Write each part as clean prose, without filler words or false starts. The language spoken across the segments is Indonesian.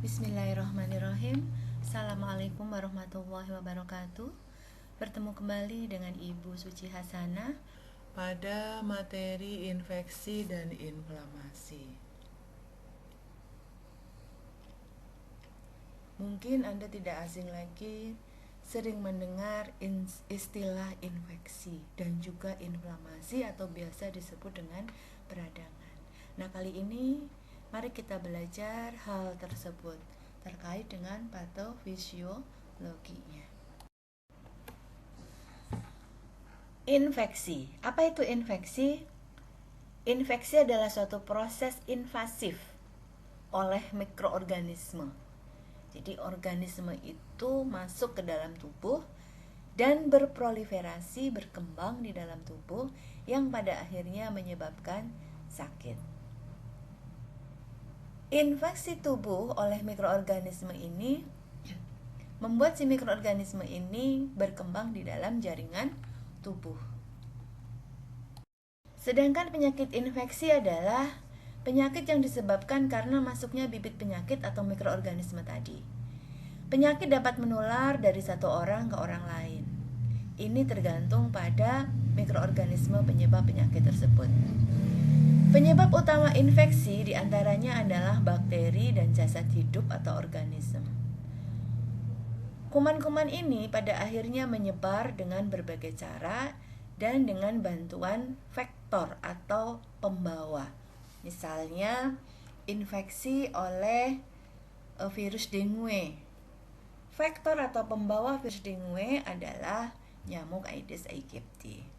Bismillahirrahmanirrahim. Assalamualaikum warahmatullahi wabarakatuh. Bertemu kembali dengan Ibu Suci Hasanah pada materi infeksi dan inflamasi. Mungkin Anda tidak asing lagi sering mendengar istilah infeksi dan juga inflamasi atau biasa disebut dengan peradangan. Nah, kali ini mari kita belajar hal tersebut terkait dengan patofisiologinya. Infeksi. Apa itu infeksi? Infeksi adalah suatu proses invasif oleh mikroorganisme. Jadi organisme itu masuk ke dalam tubuh dan berproliferasi, berkembang di dalam tubuh yang pada akhirnya menyebabkan sakit. Infeksi tubuh oleh mikroorganisme ini membuat si mikroorganisme ini berkembang di dalam jaringan tubuh. Sedangkan penyakit infeksi adalah penyakit yang disebabkan karena masuknya bibit penyakit atau mikroorganisme tadi. Penyakit dapat menular dari satu orang ke orang lain. Ini tergantung pada mikroorganisme penyebab penyakit tersebut. Penyebab utama infeksi diantaranya adalah bakteri dan jasad hidup atau organisme. Kuman-kuman ini pada akhirnya menyebar dengan berbagai cara dan dengan bantuan vektor atau pembawa. Misalnya infeksi oleh virus dengue. Vektor atau pembawa virus dengue adalah nyamuk Aedes aegypti.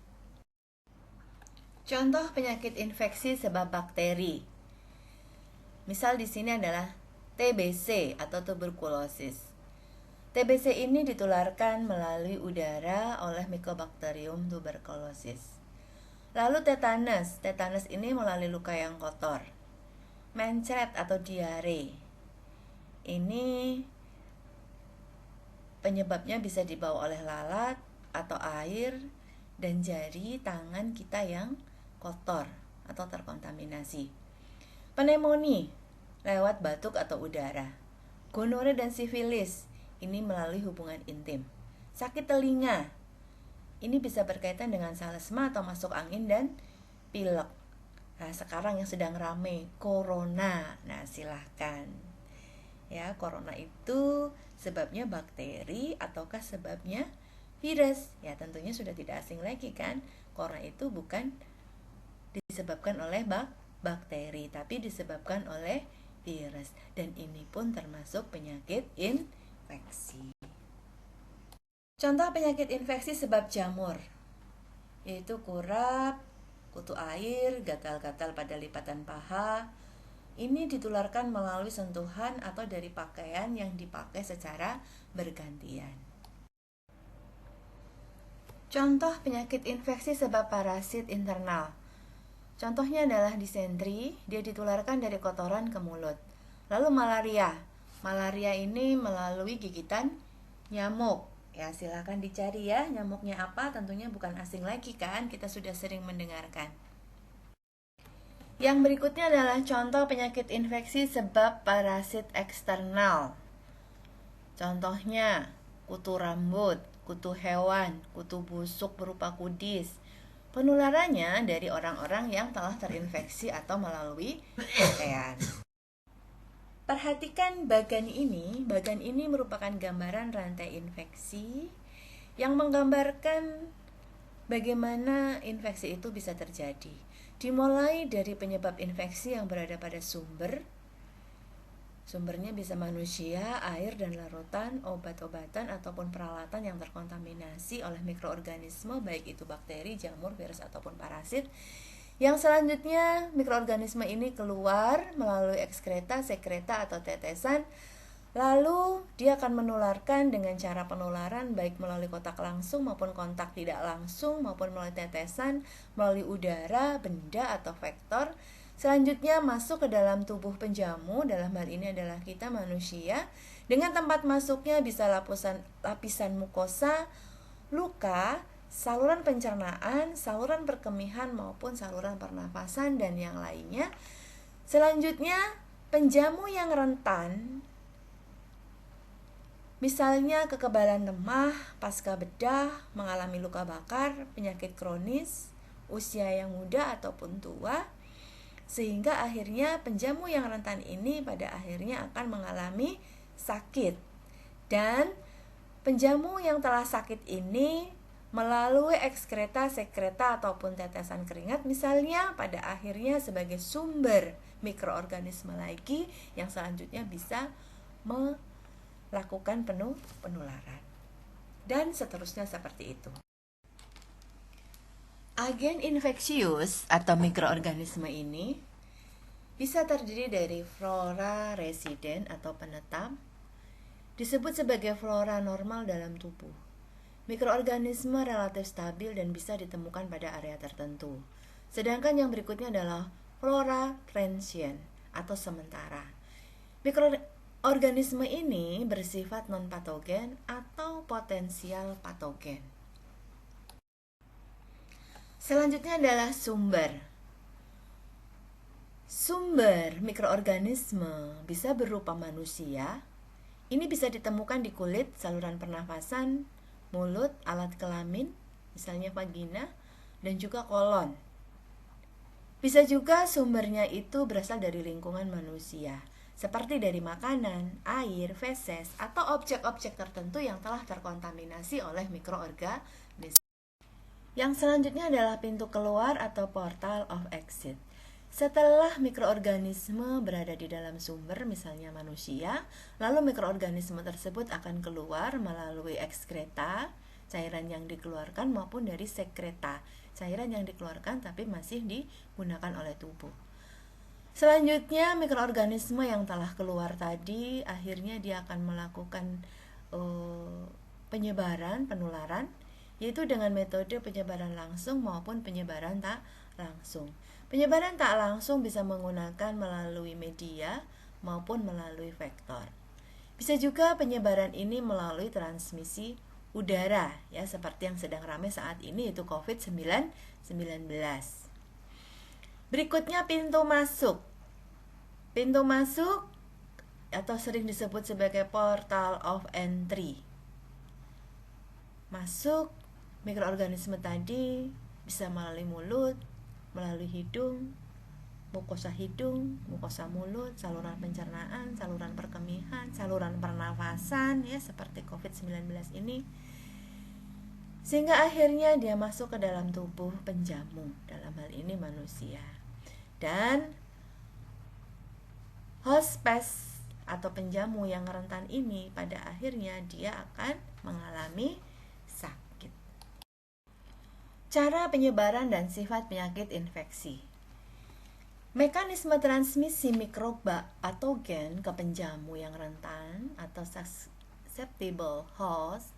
Contoh penyakit infeksi sebab bakteri. Misal di sini adalah TBC atau tuberkulosis. TBC ini ditularkan melalui udara oleh Mycobacterium tuberculosis. Lalu tetanus. Tetanus ini melalui luka yang kotor. Mencret atau diare. Ini penyebabnya bisa dibawa oleh lalat atau air dan jari tangan kita yang kotor atau terkontaminasi. Pneumonia lewat batuk atau udara. Gonore dan sifilis ini melalui hubungan intim. Sakit telinga ini bisa berkaitan dengan salesma atau masuk angin dan pilek. Nah, sekarang yang sedang ramai corona. Nah, silahkan. Ya, corona itu sebabnya bakteri ataukah sebabnya virus? Ya, tentunya sudah tidak asing lagi kan. Corona itu bukan disebabkan oleh bakteri, tapi disebabkan oleh virus. Dan ini pun termasuk penyakit infeksi. Contoh penyakit infeksi sebab jamur yaitu kurap, kutu air, gatal-gatal pada lipatan paha. Ini ditularkan melalui sentuhan atau dari pakaian yang dipakai secara bergantian. Contoh penyakit infeksi sebab parasit internal. Contohnya adalah disentri, dia ditularkan dari kotoran ke mulut. Lalu malaria. Malaria ini melalui gigitan nyamuk. Ya, silakan dicari ya nyamuknya apa, tentunya bukan asing lagi kan, kita sudah sering mendengarkan. Yang berikutnya adalah contoh penyakit infeksi sebab parasit eksternal. Contohnya kutu rambut, kutu hewan, kutu busuk berupa kudis. Penularannya dari orang-orang yang telah terinfeksi atau melalui pakaian. Perhatikan bagan ini. Bagan ini merupakan gambaran rantai infeksi yang menggambarkan bagaimana infeksi itu bisa terjadi. Dimulai dari penyebab infeksi yang berada pada sumber. Sumbernya bisa manusia, air dan larutan, obat-obatan ataupun peralatan yang terkontaminasi oleh mikroorganisme, baik itu bakteri, jamur, virus ataupun parasit. Yang selanjutnya mikroorganisme ini keluar melalui ekskreta, sekreta atau tetesan. Lalu dia akan menularkan dengan cara penularan baik melalui kontak langsung maupun kontak tidak langsung, maupun melalui tetesan, melalui udara, benda atau vektor. Selanjutnya masuk ke dalam tubuh penjamu, dalam hal ini adalah kita manusia. Dengan tempat masuknya bisa lapisan mukosa, luka, saluran pencernaan, saluran perkemihan maupun saluran pernafasan dan yang lainnya. Selanjutnya penjamu yang rentan Misalnya kekebalan lemah, pasca bedah, mengalami luka bakar, penyakit kronis, usia yang muda ataupun tua, sehingga akhirnya penjamu yang rentan ini pada akhirnya akan mengalami sakit. Dan penjamu yang telah sakit ini melalui ekskreta, sekreta ataupun tetesan keringat misalnya pada akhirnya sebagai sumber mikroorganisme lagi yang selanjutnya bisa melakukan penularan. Dan seterusnya seperti itu. Agen infeksius atau mikroorganisme ini bisa terdiri dari flora residen atau penetap, disebut sebagai flora normal dalam tubuh. Mikroorganisme relatif stabil dan bisa ditemukan pada area tertentu. Sedangkan yang berikutnya adalah flora transient atau sementara. Mikroorganisme ini bersifat non-patogen atau potensial patogen. Selanjutnya adalah sumber. Sumber mikroorganisme bisa berupa manusia. Ini bisa ditemukan di kulit, saluran pernafasan, mulut, alat kelamin, misalnya vagina, dan juga kolon. Bisa juga sumbernya itu berasal dari lingkungan manusia, seperti dari makanan, air, feses, atau objek-objek tertentu yang telah terkontaminasi oleh mikroorganisme. Yang selanjutnya adalah pintu keluar atau portal of exit. Setelah mikroorganisme berada di dalam sumber, misalnya manusia, lalu mikroorganisme tersebut akan keluar melalui ekskreta, cairan yang dikeluarkan, maupun dari sekreta, cairan yang dikeluarkan tapi masih digunakan oleh tubuh. Selanjutnya, mikroorganisme yang telah keluar tadi, akhirnya dia akan melakukan penyebaran, penularan, yaitu dengan metode penyebaran langsung maupun penyebaran tak langsung. Penyebaran tak langsung bisa menggunakan melalui media maupun melalui vektor. Bisa juga penyebaran ini melalui transmisi udara, ya, seperti yang sedang ramai saat ini, yaitu COVID-19. Berikutnya pintu masuk. Pintu masuk atau sering disebut sebagai portal of entry. Masuk mikroorganisme tadi bisa melalui mulut, melalui hidung, mukosa mulut, saluran pencernaan, saluran perkemihan, saluran pernafasan, ya, seperti COVID-19 ini. Sehingga akhirnya dia masuk ke dalam tubuh penjamu, dalam hal ini manusia. Dan host pest atau penjamu yang rentan ini pada akhirnya dia akan mengalami sakit. Cara penyebaran dan sifat penyakit infeksi. Mekanisme transmisi mikroba patogen ke penjamu yang rentan atau susceptible host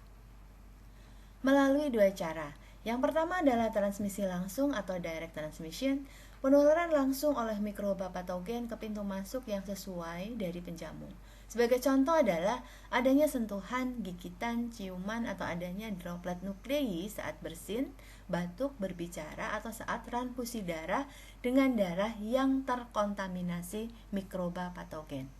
melalui dua cara. Yang pertama adalah transmisi langsung atau direct transmission, penularan langsung oleh mikroba patogen ke pintu masuk yang sesuai dari penjamu. Sebagai contoh adalah adanya sentuhan, gigitan, ciuman, atau adanya droplet nuklei saat bersin, batuk, berbicara, atau saat transfusi darah dengan darah yang terkontaminasi mikroba patogen.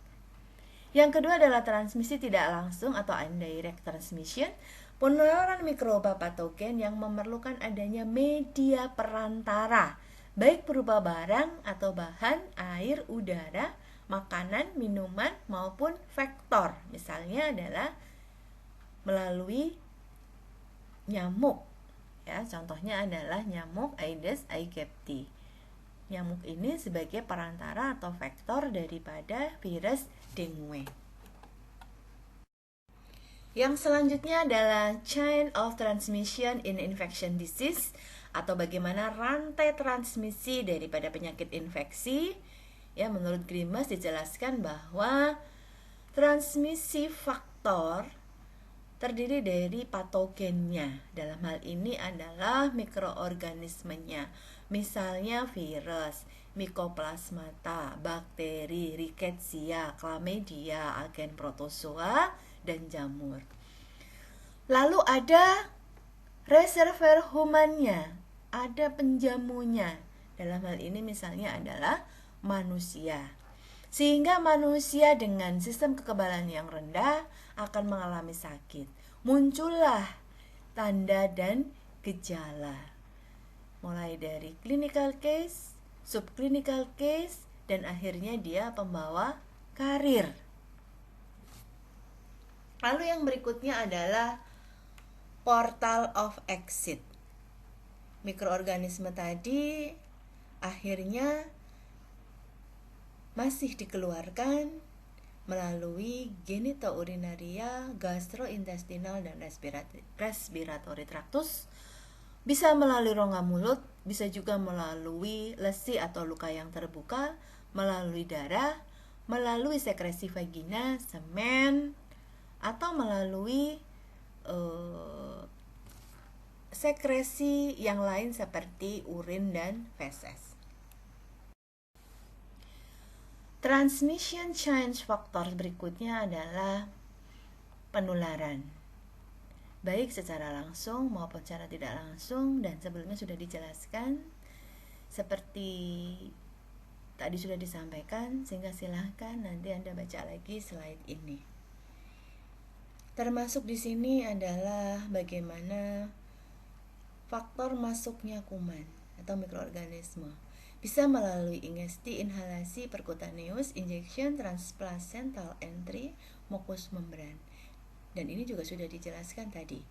Yang kedua adalah transmisi tidak langsung atau indirect transmission, penularan mikroba patogen yang memerlukan adanya media perantara, baik berupa barang atau bahan, air, udara, makanan, minuman, maupun vektor. Misalnya adalah melalui nyamuk. Ya, contohnya adalah nyamuk Aedes aegypti. Nyamuk ini sebagai perantara atau vektor daripada virus dengue. Yang selanjutnya adalah chain of transmission in infection disease atau bagaimana rantai transmisi daripada penyakit infeksi. Ya, menurut Grimes dijelaskan bahwa transmisi faktor terdiri dari patogennya. Dalam hal ini adalah mikroorganismenya. Misalnya virus, Mycoplasmata, bakteri, Rickettsia, Chlamydia, agen protozoa, dan jamur. Lalu ada reservoir humannya, ada penjamunya. Dalam hal ini misalnya adalah manusia. Sehingga manusia dengan sistem kekebalan yang rendah akan mengalami sakit. Muncullah tanda dan gejala. Mulai dari clinical case, subclinical case, dan akhirnya dia pembawa karir. Lalu yang berikutnya adalah portal of exit. Mikroorganisme tadi akhirnya masih dikeluarkan melalui genitourinaria, gastrointestinal, dan respiratory tractus. Bisa melalui rongga mulut, bisa juga melalui lesi atau luka yang terbuka, melalui darah, melalui sekresi vagina, semen, atau melalui sekresi yang lain seperti urin dan feses. Transmission change factor berikutnya adalah penularan, baik secara langsung maupun secara tidak langsung, dan sebelumnya sudah dijelaskan seperti tadi sudah disampaikan, sehingga silahkan nanti Anda baca lagi slide ini. Termasuk di sini adalah bagaimana faktor masuknya kuman atau mikroorganisme. Bisa melalui ingesti, inhalasi, percutaneous, injection, transplacental entry, mucous membran. Dan ini juga sudah dijelaskan tadi.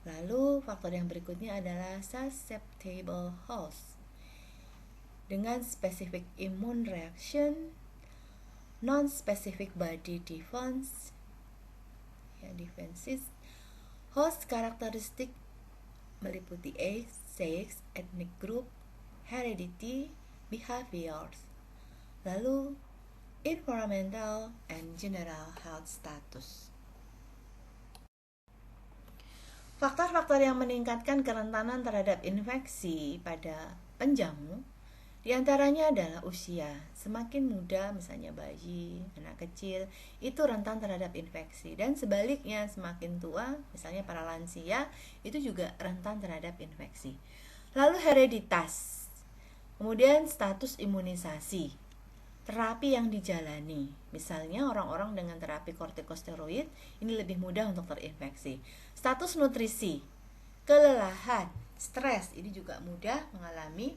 Lalu faktor yang berikutnya adalah susceptible host. Dengan specific immune reaction, non-specific body defense, defenses. Host karakteristik meliputi age, sex, ethnic group, heredity, behaviors, lalu environmental and general health status. Faktor-faktor yang meningkatkan kerentanan terhadap infeksi pada penjamu diantaranya adalah usia. Semakin muda, misalnya bayi, anak kecil, itu rentan terhadap infeksi. Dan sebaliknya, semakin tua, misalnya para lansia, itu juga rentan terhadap infeksi. Lalu hereditas. Kemudian status imunisasi, terapi yang dijalani. Misalnya orang-orang dengan terapi kortikosteroid ini lebih mudah untuk terinfeksi. Status nutrisi, kelelahan, stres, ini juga mudah mengalami